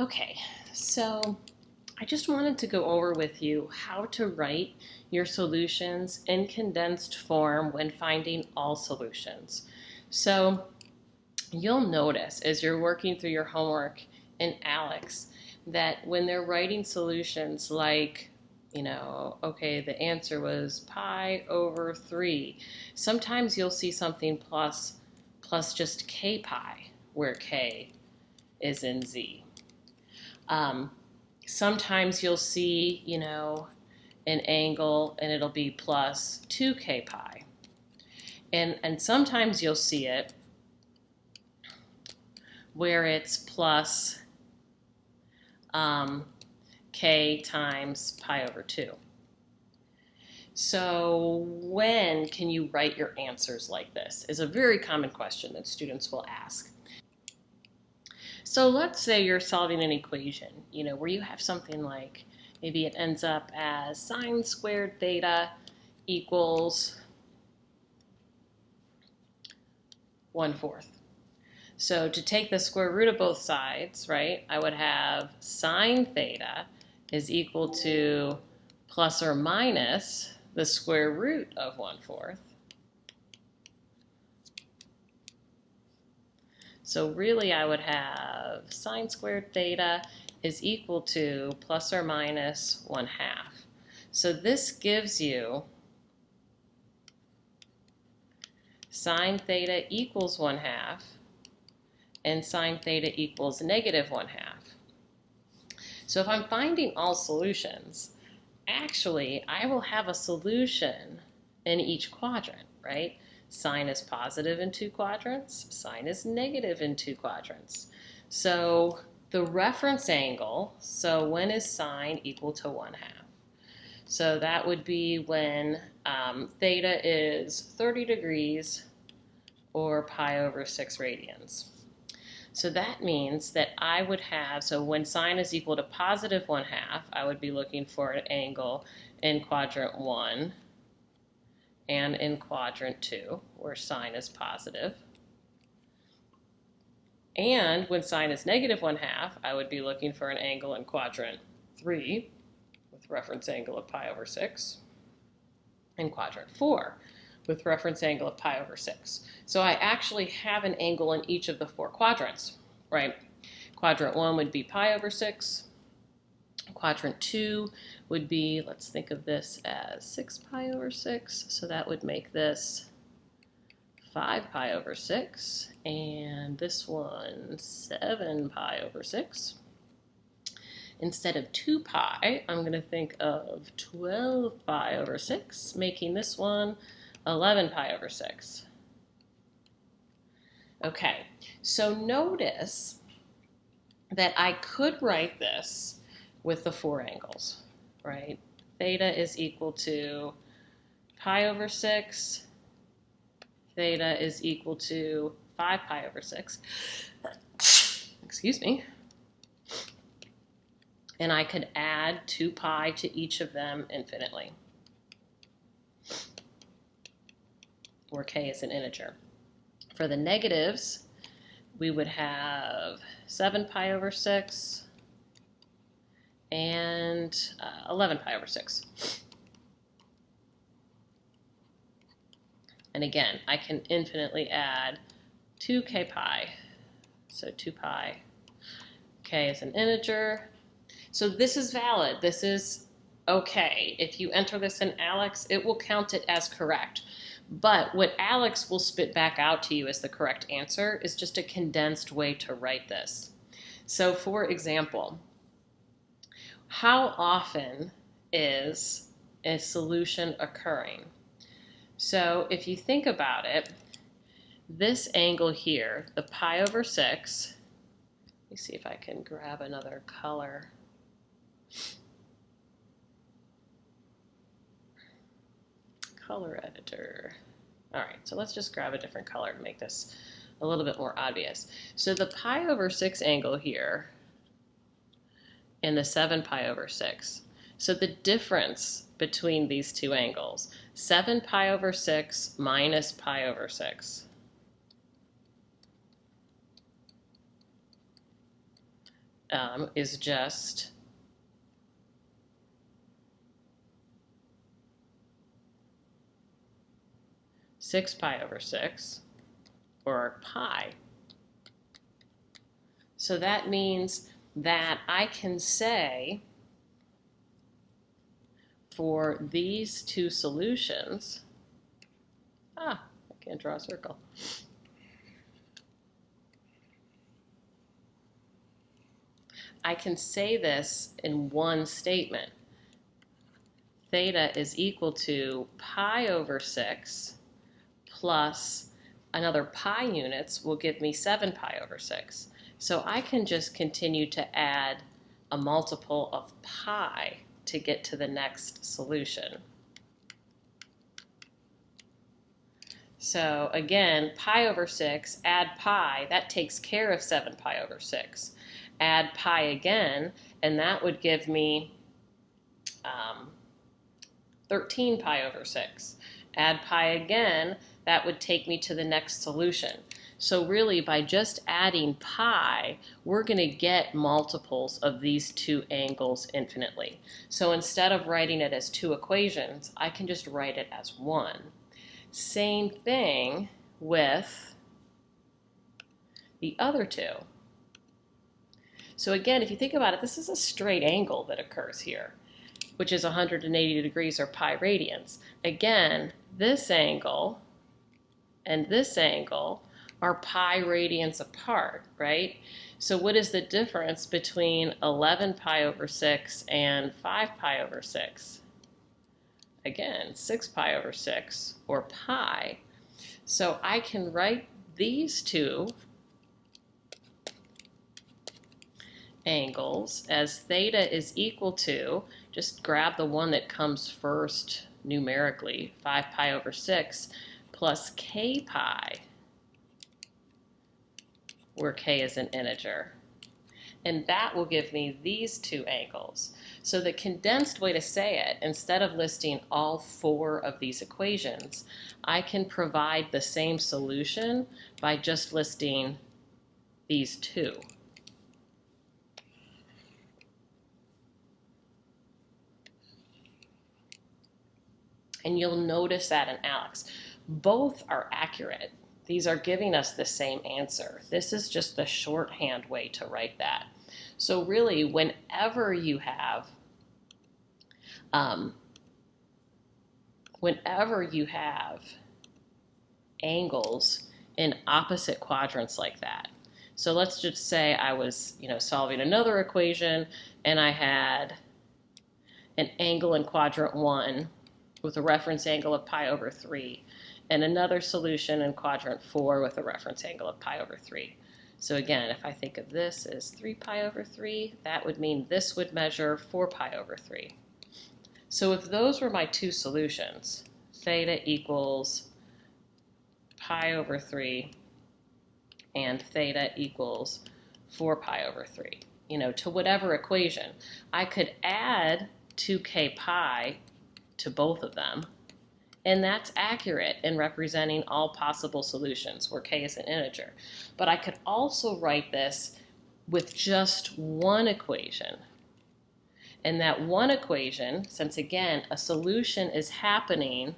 Okay, so I just wanted to go over with you how to write your solutions in condensed form when finding all solutions. So you'll notice as you're working through your homework in Alex that when they're writing solutions like, okay, the answer was pi over 3, sometimes you'll see something plus just k pi, where k is in z. Um, Sometimes you'll see, an angle and it'll be plus 2k pi. And sometimes you'll see it where it's plus k times pi over 2. So when can you write your answers like this is a very common question that students will ask. So let's say you're solving an equation, where you have something like maybe it ends up as sine squared theta equals 1/4. So to take the square root of both sides, right, I would have sine theta is equal to plus or minus the square root of 1/4. So really I would have sine squared theta is equal to plus or minus 1/2. So this gives you sine theta equals 1/2 and sine theta equals negative 1/2. So if I'm finding all solutions, actually I will have a solution in each quadrant, right? Sine is positive in 2 quadrants, sine is negative in 2 quadrants. So the reference angle, so when is sine equal to 1/2? So that would be when theta is 30 degrees or pi over 6 radians. So that means that I would have, so when sine is equal to positive 1/2, I would be looking for an angle in quadrant 1 and in quadrant 2, where sine is positive. And when sine is negative 1/2, I would be looking for an angle in quadrant 3, with reference angle of pi over 6, and quadrant 4, with reference angle of pi over 6. So I actually have an angle in each of the 4 quadrants, right? Quadrant 1 would be pi over 6. Quadrant 2 would be, let's think of this as 6 pi over 6, so that would make this 5 pi over 6, and this one 7 pi over 6. Instead of 2 pi, I'm going to think of 12 pi over 6, making this one 11 pi over 6. Okay, so notice that I could write this with the 4 angles, right? Theta is equal to pi over 6. Theta is equal to 5 pi over 6. Excuse me. And I could add 2 pi to each of them infinitely, where k is an integer. For the negatives, we would have 7 pi over 6 and 11 pi over 6. And again, I can infinitely add 2k pi. So 2 pi. K is an integer. So this is valid. This is okay. If you enter this in Alex, it will count it as correct. But what Alex will spit back out to you as the correct answer is just a condensed way to write this. So for example, how often is a solution occurring? So if you think about it, this angle here, the pi over 6, let me see if I can grab another color. Color editor. All right, so let's just grab a different color to make this a little bit more obvious. So the pi over 6 angle here and the 7 pi over 6. So the difference between these two angles, 7 pi over 6 minus pi over 6. is just six pi over 6, or pi. So that means that I can say for these two solutions, I can't draw a circle. I can say this in one statement. Theta is equal to pi over 6 plus another pi units will give me 7 pi over 6. So I can just continue to add a multiple of pi to get to the next solution. So again, pi over 6, add pi, that takes care of 7 pi over 6. Add pi again, and that would give me 13 pi over 6. Add pi again, that would take me to the next solution. So really, by just adding pi, we're going to get multiples of these two angles infinitely. So instead of writing it as two equations, I can just write it as one. Same thing with the other two. So again, if you think about it, this is a straight angle that occurs here, which is 180 degrees or pi radians. Again, this angle and this angle are pi radians apart, right? So what is the difference between 11 pi over 6 and 5 pi over 6? Again, 6 pi over 6, or pi. So I can write these two angles as theta is equal to, just grab the one that comes first numerically, 5 pi over 6 plus k pi, where k is an integer. And that will give me these two angles. So the condensed way to say it, instead of listing all four of these equations, I can provide the same solution by just listing these two. And you'll notice that in Alex, both are accurate. These are giving us the same answer. This is just the shorthand way to write that. So really, whenever you have angles in opposite quadrants like that. So let's just say I was, solving another equation and I had an angle in quadrant 1 with a reference angle of pi over 3, and another solution in quadrant 4 with a reference angle of pi over 3. So again, if I think of this as 3 pi over 3, that would mean this would measure 4 pi over 3. So if those were my two solutions, theta equals pi over 3 and theta equals 4 pi over 3, to whatever equation, I could add 2k pi to both of them, and that's accurate in representing all possible solutions where k is an integer. But I could also write this with just one equation. And that one equation, since again, a solution is happening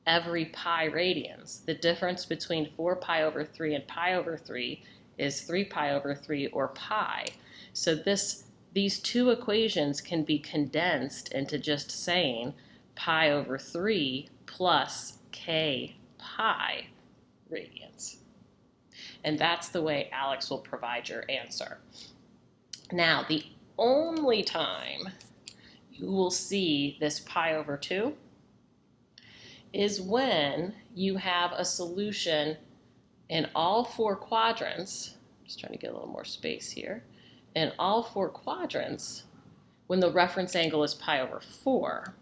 every pi radians, the difference between 4 pi over 3 and pi over 3 is 3 pi over 3, or pi. So these two equations can be condensed into just saying pi over 3 plus k pi radians. And that's the way Alex will provide your answer. Now, the only time you will see this pi over 2 is when you have a solution in all four quadrants. I'm just trying to get a little more space here. In all four quadrants, when the reference angle is pi over 4.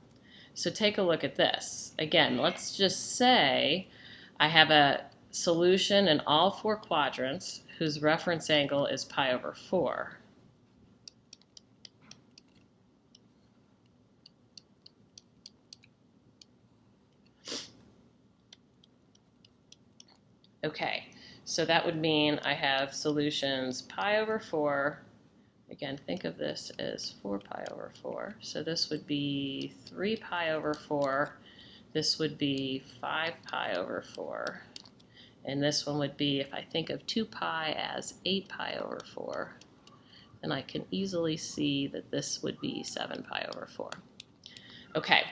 So take a look at this. Again, let's just say I have a solution in all four quadrants whose reference angle is pi over 4. Okay, so that would mean I have solutions pi over 4 again, think of this as 4 pi over 4. So this would be 3 pi over 4. This would be 5 pi over 4. And this one would be, if I think of 2 pi as 8 pi over 4, then I can easily see that this would be 7 pi over 4. Okay,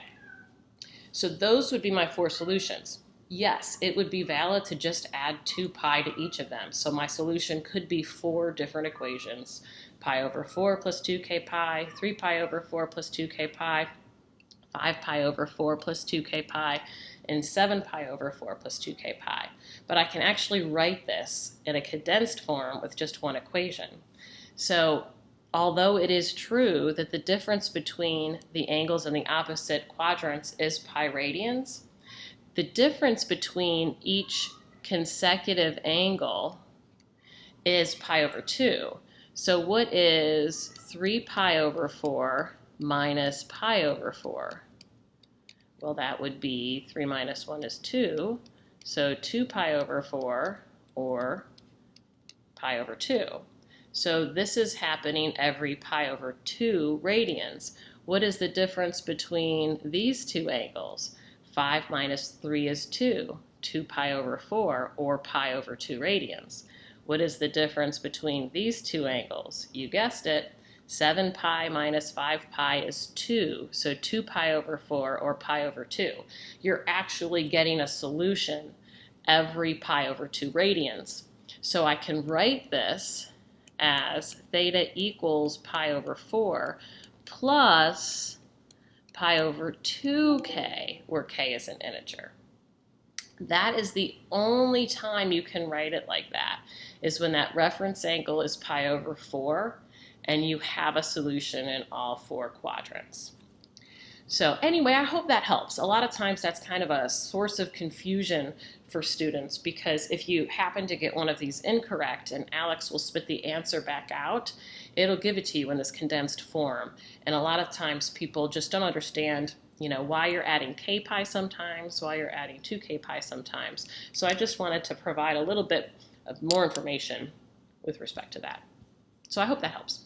so those would be my 4 solutions. Yes, it would be valid to just add 2 pi to each of them. So my solution could be 4 different equations. Pi over 4 plus 2k pi, 3 pi over 4 plus 2k pi, 5 pi over 4 plus 2k pi, and 7 pi over 4 plus 2k pi. But I can actually write this in a condensed form with just one equation. So although it is true that the difference between the angles in the opposite quadrants is pi radians, the difference between each consecutive angle is pi over 2. So what is 3 pi over 4 minus pi over 4? Well, that would be 3 minus 1 is 2. So 2 pi over 4, or pi over 2. So this is happening every pi over 2 radians. What is the difference between these two angles? 5 minus 3 is 2. 2 pi over 4, or pi over 2 radians. What is the difference between these two angles? You guessed it. 7 pi minus 5 pi is 2, so 2 pi over 4, or pi over 2. You're actually getting a solution every pi over 2 radians. So I can write this as theta equals pi over 4 plus pi over 2k, where k is an integer. That is the only time you can write it like that, is when that reference angle is pi over 4 and you have a solution in all 4 quadrants. So anyway, I hope that helps. A lot of times that's kind of a source of confusion for students, because if you happen to get one of these incorrect and Alex will spit the answer back out, it'll give it to you in this condensed form. And a lot of times people just don't understand, why you're adding k pi sometimes, why you're adding 2k pi sometimes. So I just wanted to provide a little bit of more information with respect to that. So I hope that helps.